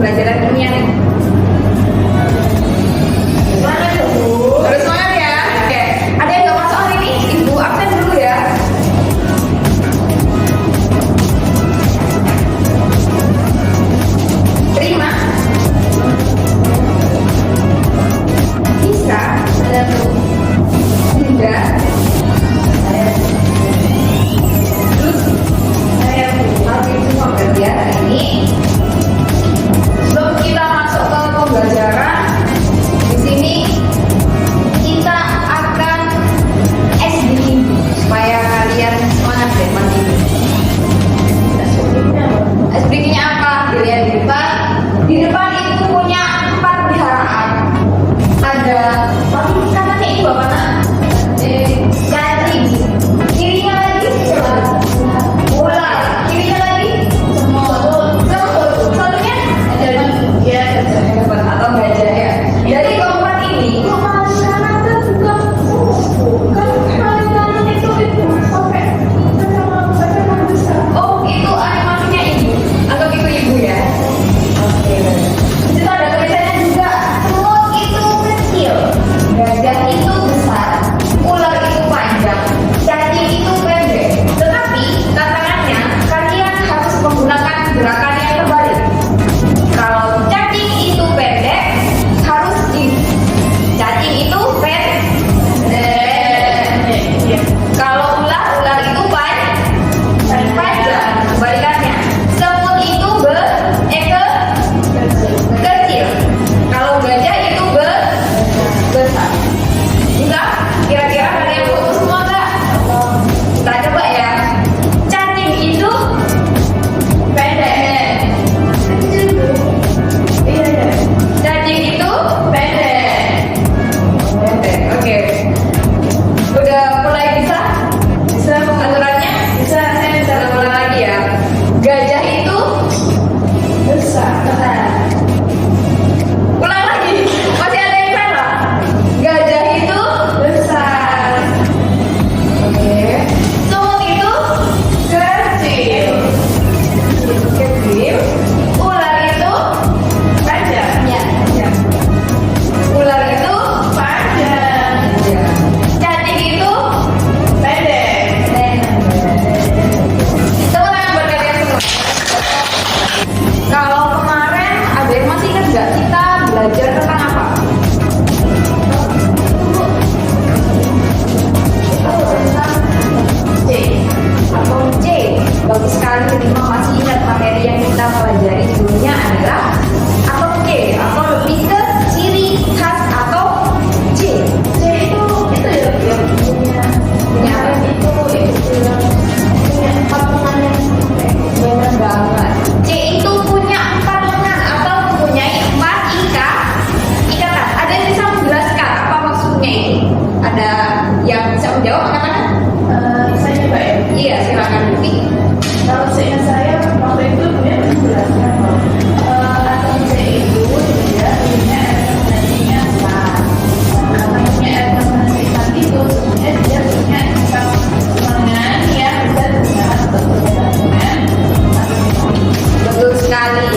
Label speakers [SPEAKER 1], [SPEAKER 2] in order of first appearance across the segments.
[SPEAKER 1] pembelajaran kimia nih. Semangat ya Bu. Harus semangat ya. Oke. Ada yang nggak masuk hari ini? Ibu absen dulu ya. Terima. Bisa. Ada Bu. Tidak. Terus saya lagi semua kerja hari ini. Sebelum kita masuk ke pembelajaran, di sini kita akan SBK supaya kalian semangat deh pagi ini. SBK-nya apa? Dilihat di depan. Di depan itu punya 4 peliharaan. Ada katanya ibu apa nak? Cacing. Kirinya lagi ular. Kirinya lagi semut. Satunya ada ya atau gajah ya. Jadi keempat ini masyarakat bukan mainan itu sampai besar. Oh itu animasinya ibu. Anggap itu ibu ya. Oke. Itu ada tulisannya juga. Semut itu kecil, gajah itu besar, ular itu panjang, cacing itu pendek. Tetapi tantangannya kalian harus menggunakan gerakan yang terbalik. Kalau cacing itu pendek, harus di cacing itu pendek. Kalau ular itu panjang. Kebalikannya. Semut itu kecil. Kalau gajah itu besar. Enggak? Kira-kira kalian foto semua enggak? Kita coba ya. Cacing itu pendek. Iya. Cacing itu pendek. Oke. Udah mulai bisa? Bisa aturannya? Bisa. Saya bisa ulang lagi ya. Gajah itu besar. Ulang lagi. Masih ada yang salah? Gajah itu besar. Oke. Semut itu kecil. Ular itu panjang. Ya. Ular itu panjang. Cacing itu pendek. Tepuk tangan buat kalian semua. Kalau kemarin ada yang masih ingat nggak kita belajar tentang apa? C atau C. Bagus sekali ketika masih ingat materi yang kita pelajari sebelumnya adalah atau C atau lebih ke ciri khas atau C. C itu ya punya apa itu punya 4 lengan yang benar banget. C itu punya 4 lengan atau mempunyai 4 ikatan. Ada yang bisa menjelaskan apa maksudnya ini? Ada yang bisa menjawab katakan? Saya coba ya. Iya silakan Bukti.
[SPEAKER 2] Kalau seingat saya waktu itu dia menjelaskan atau C itu dia punya representasinya besar. Karena punya representasi itu sebenarnya dia punya lengan yang bisa digunakan untuk berjalan dengan
[SPEAKER 1] Betul sekali.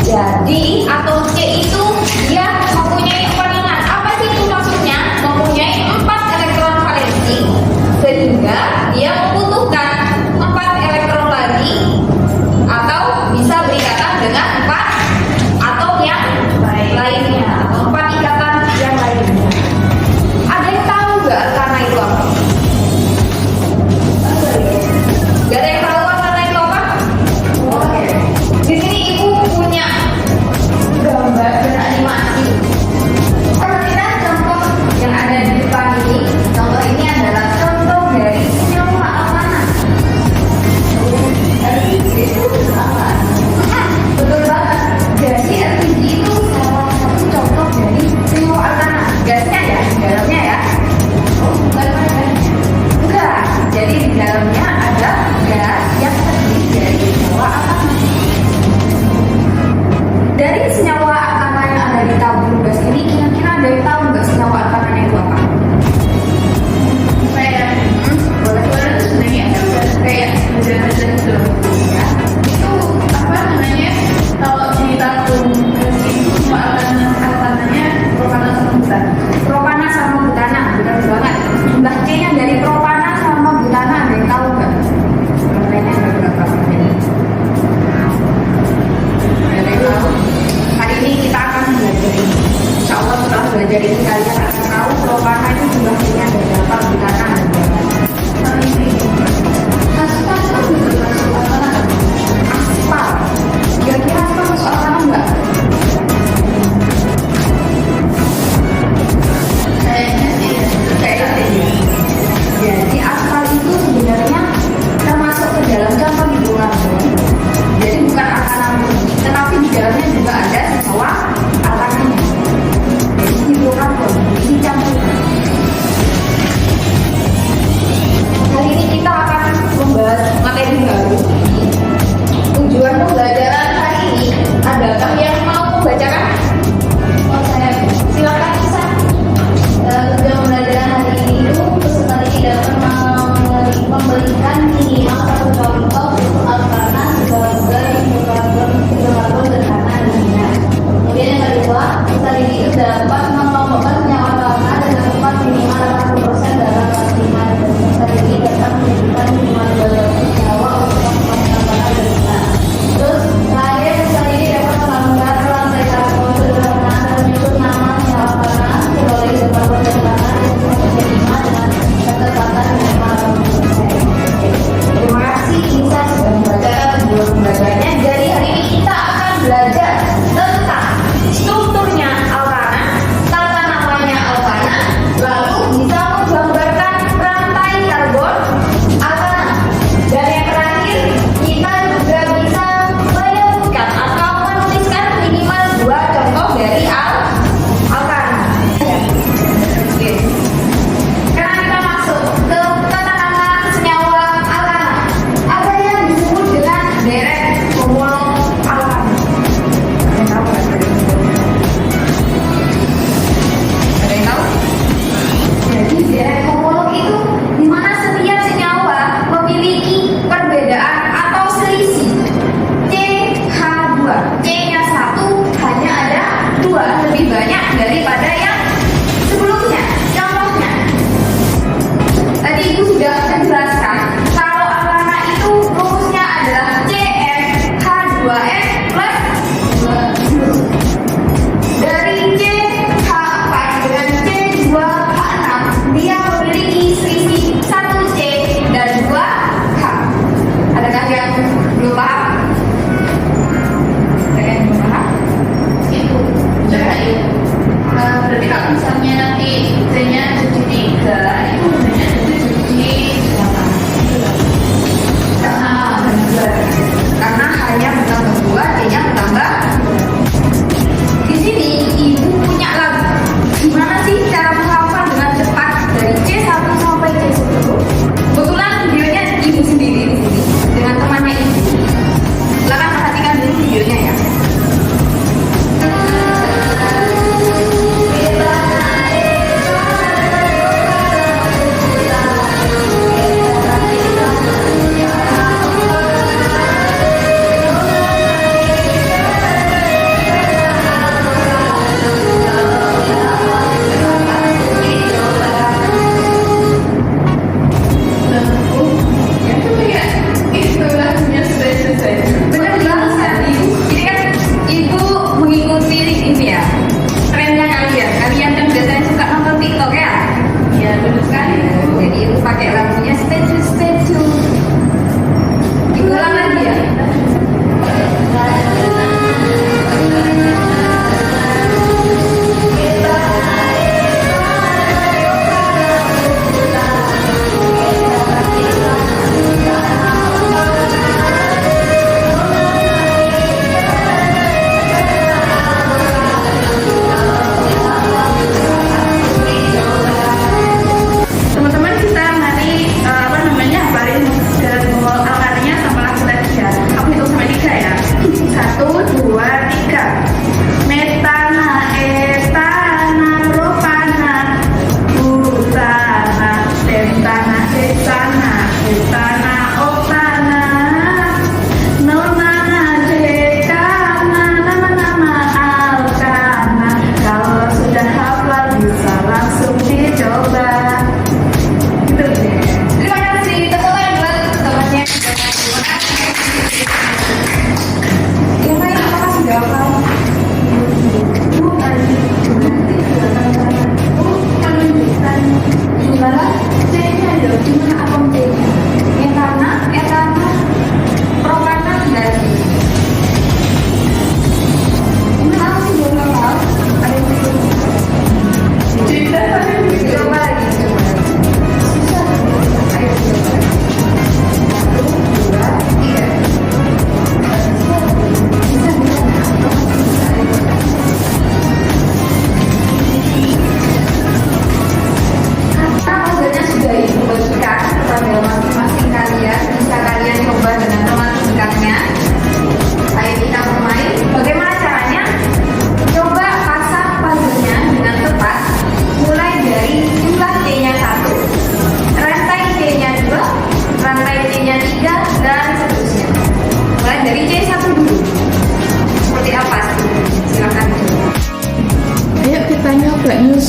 [SPEAKER 1] Jadi atau C itu dia mempunyai 4 lengan. Apa sih itu maksudnya? Mempunyai 4 elektron valensi sehingga dia membutuhkan 4 elektron lagi atau bisa berikatan dengan 4 atom yang lainnya atau 4 ikatan yang lainnya. Ada yang tahu nggak karena itu apa? Gak ada yang tahu karena itu apa? Oke. Di sini ibu punya gambar belajar ini kalian akan tahu propana itu jumlahnya ada berapa, gunakan ada berapa.
[SPEAKER 2] Aspal itu juga masuk akal kan?
[SPEAKER 1] Aspal, kira-kira aspal masuk akal enggak?
[SPEAKER 2] Kayaknya sih ya.
[SPEAKER 1] Kayaknya ya. Jadi aspal itu sebenarnya termasuk ke dalam contoh hitungan. Jadi bukan angka namun, tetapi di dalamnya juga ada sebuah angkanya. Jadi hitungan tuh.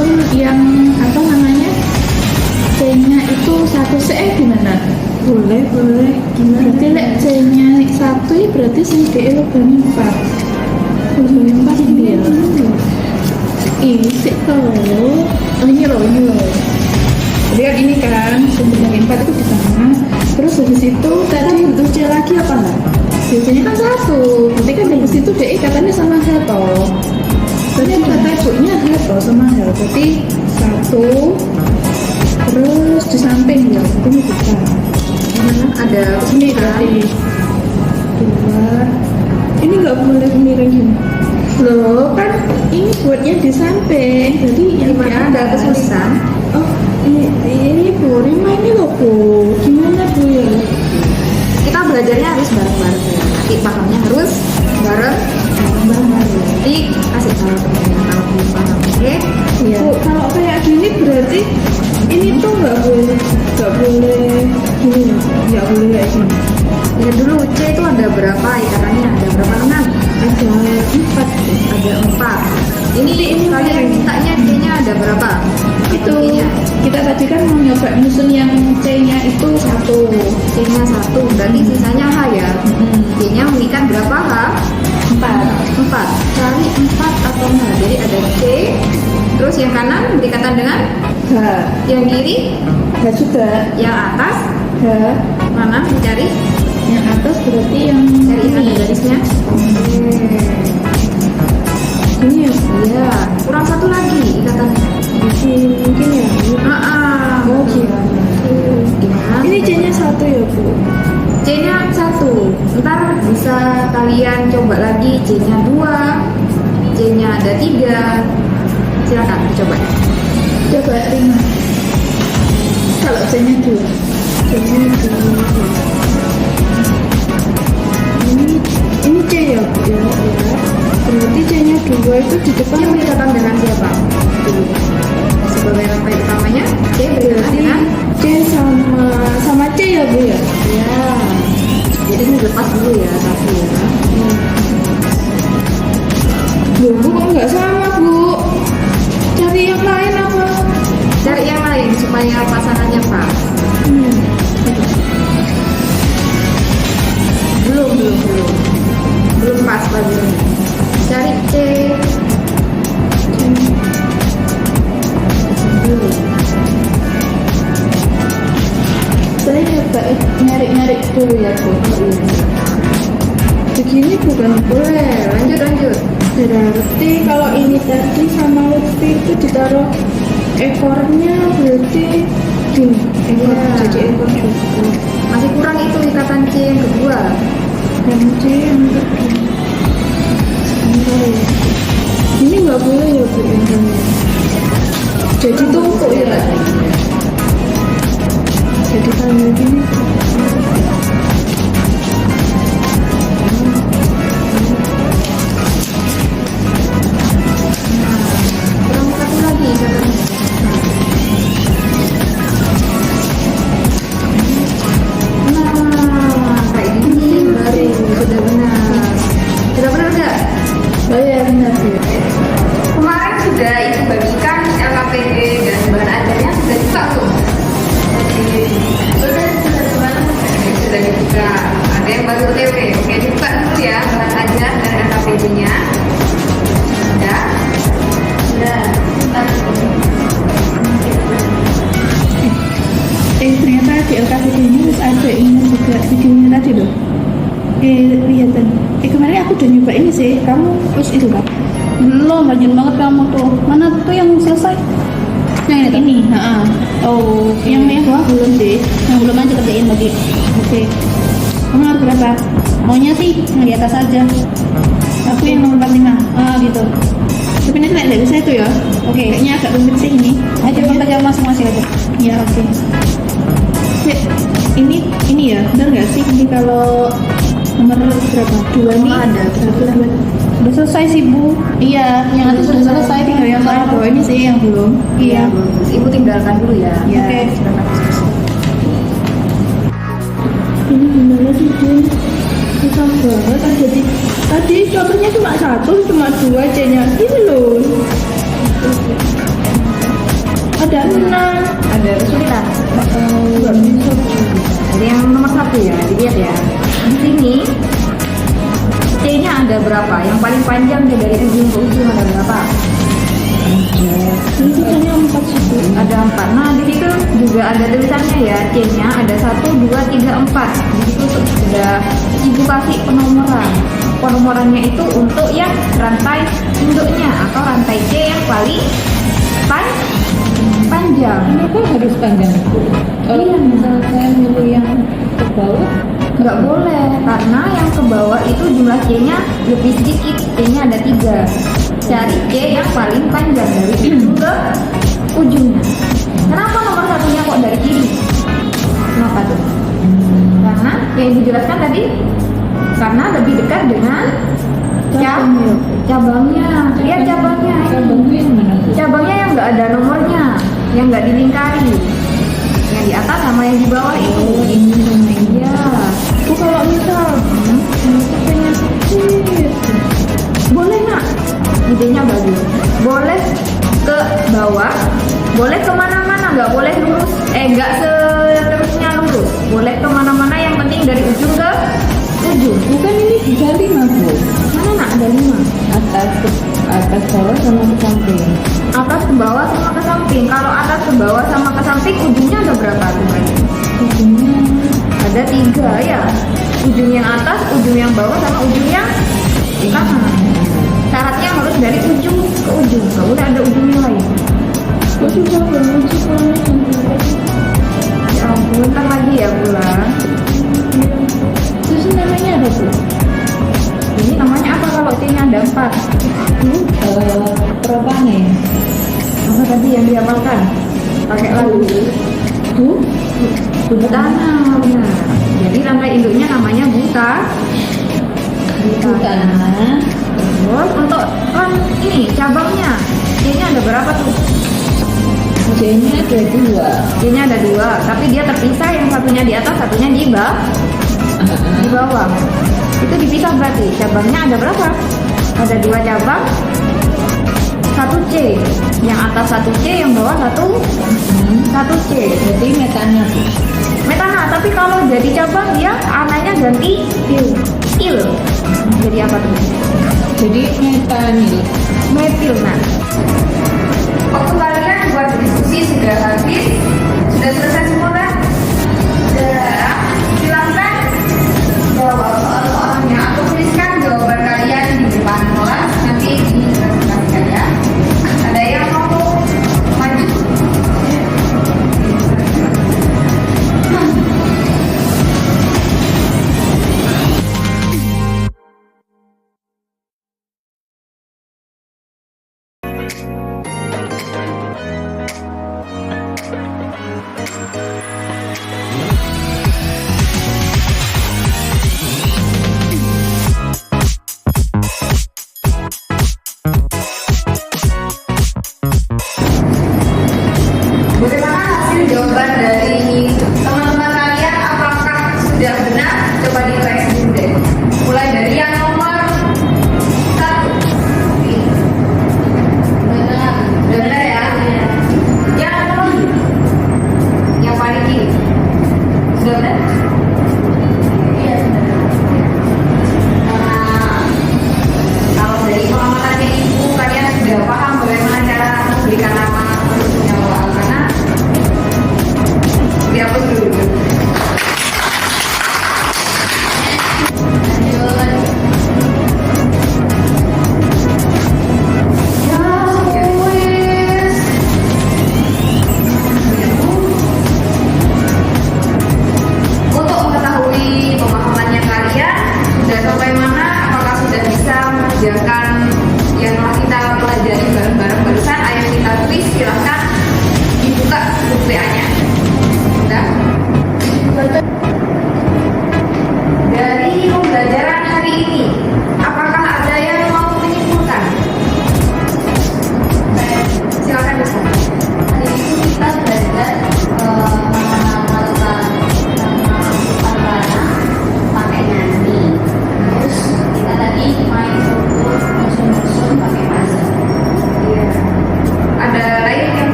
[SPEAKER 2] langsung yang apa namanya C-nya itu 1 gimana?
[SPEAKER 3] Boleh. Gimana?
[SPEAKER 2] Berarti lek C-nya 1 ya berarti sing D lubangnya 4. Lubangnya 4 ini ya. Ini sih kalau ini loh. Jadi kan ini kan sumbernya 4 itu di tengah. Terus habis itu tadi butuh C lagi apa enggak? Biasanya kan 1. Berarti kan dari situ D katanya sama H toh. Berarti kata ibunya H toh sama H. Berarti 1. Terus di samping ya, itu bisa.
[SPEAKER 1] Ada
[SPEAKER 2] Ini berarti 2. Ini nggak boleh miring gini. Loh kan ini buatnya di samping. Jadi yang di
[SPEAKER 1] gimana ada
[SPEAKER 2] atas.
[SPEAKER 1] kesulitan?
[SPEAKER 2] Oh ini Bu Rima ini loh Bu. Gimana Bu ya?
[SPEAKER 1] Kita belajarnya harus bareng-bareng ya. Nanti pahamnya harus bareng-bareng. Nanti kasih tahu teman-teman kalau belum paham, oke?
[SPEAKER 2] Iya. Bu, kalau kayak gini berarti ini tuh nggak boleh gini, nggak boleh kayak gini.
[SPEAKER 1] Lihat dulu C itu ada berapa ikatannya? Ada berapa lengan?
[SPEAKER 2] Ada 4 Bu.
[SPEAKER 1] Ada 4. Ini kalian mintanya C-nya ada berapa?
[SPEAKER 2] Itu
[SPEAKER 1] C-nya.
[SPEAKER 2] kita tadi kan mau nyoba nyusun yang C-nya itu 1.
[SPEAKER 1] C-nya 1, berarti sisanya H ya. C-nya mengikat berapa H? 4. Cari 4 atau enggak. Jadi ada C, terus yang kanan berikatan dengan
[SPEAKER 2] H.
[SPEAKER 1] yang kiri,
[SPEAKER 2] H juga.
[SPEAKER 1] yang atas
[SPEAKER 2] H.
[SPEAKER 1] mana dicari?
[SPEAKER 2] Yang atas berarti yang
[SPEAKER 1] Cari
[SPEAKER 2] ini.
[SPEAKER 1] garisnya.
[SPEAKER 2] Ini ya.
[SPEAKER 1] Iya, kurang satu lagi ikatannya.
[SPEAKER 2] Mungkin ya.
[SPEAKER 1] Oh gitu. Gimana?
[SPEAKER 2] Ini C-nya 1 ya Bu.
[SPEAKER 1] C-nya 1. Ntar bisa kalian coba lagi C-nya 2. C-nya ada 3. Silakan dicoba.
[SPEAKER 2] Coba Rima. Kalau C-nya 2. C-nya 2. Ini C ya Bu ya. Berarti C-nya 2 itu di depan
[SPEAKER 1] C berikatan dengan siapa? Dulu. Sebagai rangkai utamanya, C berikatan
[SPEAKER 2] berarti
[SPEAKER 1] dengan
[SPEAKER 2] C sama C ya Bu ya.
[SPEAKER 1] ya. Jadi ini lepas dulu ya, tapi ya.
[SPEAKER 2] Loh, Bu kok nggak sama Bu? Cari yang lain apa?
[SPEAKER 1] Cari yang lain supaya pasangannya pas. Belum pas bagiannya. Cari C. Dulu.
[SPEAKER 2] Saya coba nyari dulu ya Bu. Begini bukan
[SPEAKER 1] Boleh, lanjut.
[SPEAKER 2] berarti kalau ini tadi sama Lutfi itu ditaruh ekornya berarti gini ekor
[SPEAKER 1] Iya.
[SPEAKER 2] jadi ekor juga
[SPEAKER 1] Masih kurang itu ikatan C yang kedua.
[SPEAKER 2] dan C yang kedua. Sebentar ya. Ini nggak boleh ya Bu ini. Jadi tumpuk ya. Jadi kayak gini.
[SPEAKER 1] Kurang satu lagi ikatannya. Nah, kayak gini baru sudah benar. Sudah benar nggak?
[SPEAKER 2] Oh ya benar Bu.
[SPEAKER 1] Kemarin sudah ibu bagikan LKPD dan bahan ajarnya sudah dibuka tuh. Sudah dibuka. Ada yang baru OTW. Oke, dibuka dulu ya bahan ajar dan LKPD-nya. Ya.
[SPEAKER 2] Ternyata di LKPD ini harus ada ini juga videonya tadi loh. Lihatan. Kemarin aku udah nyoba ini sih. Kamu terus itu kan?
[SPEAKER 3] Belum, rajin banget kamu tuh. Mana tuh yang selesai? Yang ini? Oh,
[SPEAKER 2] Yang bawah belum deh.
[SPEAKER 3] yang belum aja kerjain lagi.
[SPEAKER 2] Oke. Kamu harus berapa?
[SPEAKER 3] Maunya sih yang di atas aja.
[SPEAKER 2] Aku yang nomor 45.
[SPEAKER 3] Gitu.
[SPEAKER 2] Tapi nanti nggak bisa itu ya.
[SPEAKER 3] Oke.
[SPEAKER 2] Kayaknya agak rumit sih ini.
[SPEAKER 3] Ayo coba kerja masing-masing aja.
[SPEAKER 2] Ya oke. Ini ya, benar nggak sih ini kalau nomor berapa? 2 nih.
[SPEAKER 1] ada.
[SPEAKER 2] Udah selesai sih Bu.
[SPEAKER 3] Iya, yang atas sudah selesai.
[SPEAKER 2] Tinggal yang bawah ini sih yang belum.
[SPEAKER 3] Iya.
[SPEAKER 1] Ibu tinggalkan dulu ya.
[SPEAKER 2] Ya.
[SPEAKER 3] Oke.
[SPEAKER 1] Silakan diskusi.
[SPEAKER 2] Ini gimana sih Bu? Susah banget kan jadi. Tadi contohnya cuma 1, cuma 2 C-nya. Ini loh.
[SPEAKER 1] ada kesulitan. Jadi yang nomor 1 ya, dilihat ya. Di sini C-nya ada berapa? Yang paling panjang dia dari ujung ke ujung ada berapa?
[SPEAKER 3] Ini tulisannya 4 situ.
[SPEAKER 1] Ada 4. Nah, di situ juga ada tulisannya ya. C-nya ada 1, 2, 3, 4. Di situ tuh sudah Ibu kasih penomoran. Penomorannya itu untuk yang rantai induknya atau rantai C yang paling panjang.
[SPEAKER 3] Kenapa harus panjang? Kalau
[SPEAKER 1] Iya.
[SPEAKER 3] misalnya saya milih yang ke bawah,
[SPEAKER 1] Nggak boleh, karena yang ke bawah itu jumlah C-nya lebih sedikit. C-nya ada 3. Cari C yang paling panjang dari ujung ke ujungnya. Kenapa nomor 1-nya kok dari kiri? Kenapa tuh? Karena yang Ibu jelaskan tadi, karena lebih dekat dengan cabangnya. Lihat cabangnya.
[SPEAKER 3] cabangnya yang mana tuh?
[SPEAKER 1] Cabangnya yang nggak ada nomornya, yang nggak dilingkari. Yang di atas sama yang di bawah itu.
[SPEAKER 3] Ini sama ini.
[SPEAKER 1] Iya.
[SPEAKER 3] Kalau misal aku pengen kecil,
[SPEAKER 1] Boleh nak, idenya bagus. Boleh ke bawah, boleh kemana-mana, nggak boleh lurus. Nggak seterusnya lurus. Boleh kemana-mana, yang penting dari ujung ke ujung.
[SPEAKER 3] bukan ini bisa 5 Bu.
[SPEAKER 1] Mana nak ada 5?
[SPEAKER 3] Atas bawah sama ke samping.
[SPEAKER 1] Atas ke bawah sama ke samping. Kalau atas ke bawah sama ke samping, ujungnya ada berapa tuh berarti?
[SPEAKER 3] Ujungnya
[SPEAKER 1] Ada 3 ya. Ujung yang atas, ujung yang bawah, sama ujung yang kanan. Syaratnya harus dari ujung ke ujung. Nggak boleh ada ujung yang lain.
[SPEAKER 3] kok susah banget sih kalau sampai.
[SPEAKER 1] Ya ampun, ntar lagi ya bulan.
[SPEAKER 3] Terus namanya apa Bu?
[SPEAKER 1] Ini namanya apa kalau C-nya ada 4?
[SPEAKER 3] Propane.
[SPEAKER 1] Apa tadi yang dihafalkan? Pakai lagu. Butana, benar. Jadi rantai induknya namanya
[SPEAKER 3] Butana.
[SPEAKER 1] Terus untuk ini cabangnya, C-nya ada berapa tuh?
[SPEAKER 3] C-nya ada 2.
[SPEAKER 1] C-nya ada 2, tapi dia terpisah, yang satunya di atas, satunya di bawah. Itu dipisah berarti. Cabangnya ada berapa? Ada 2 cabang, 1 C. Yang atas 1 C, yang bawah 1 C.
[SPEAKER 3] Jadi metanya Bu.
[SPEAKER 1] Metana, tapi kalau jadi cabang dia ananya ganti il. Jadi apa tuh?
[SPEAKER 3] Jadi metanil.
[SPEAKER 1] Metil. Nah, waktu kalian buat diskusi sudah habis, sudah selesai semua kan? Sudah. Silakan jawab soal-soalnya atau tuliskan jawaban kalian di depan kelas. Nanti ini dijelaskan ya. Ada yang mau maju?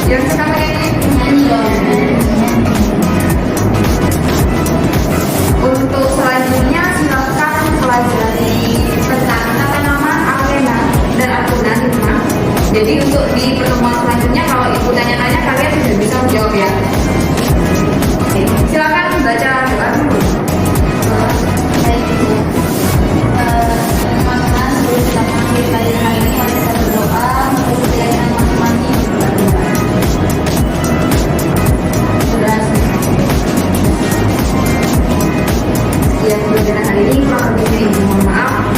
[SPEAKER 1] Yang suka nyanyi.
[SPEAKER 3] Nyanyi dong.
[SPEAKER 1] Untuk selanjutnya silakan pelajari tentang tata nama, arena, dan akuntan di rumah. Jadi untuk di pertemuan selanjutnya kalau ibu tanya-tanya kalian sudah bisa menjawab ya. Oke, silakan baca doa dulu.
[SPEAKER 3] Baik Ibu. Teman-teman, sebelum kita mengakhiri pelajaran hari ini, mari kita berdoa untuk pelajaran masing-masing di tempat kita. Saudara,
[SPEAKER 1] Ya, pelajaran hari ini kurang lebihnya ibu mohon maaf.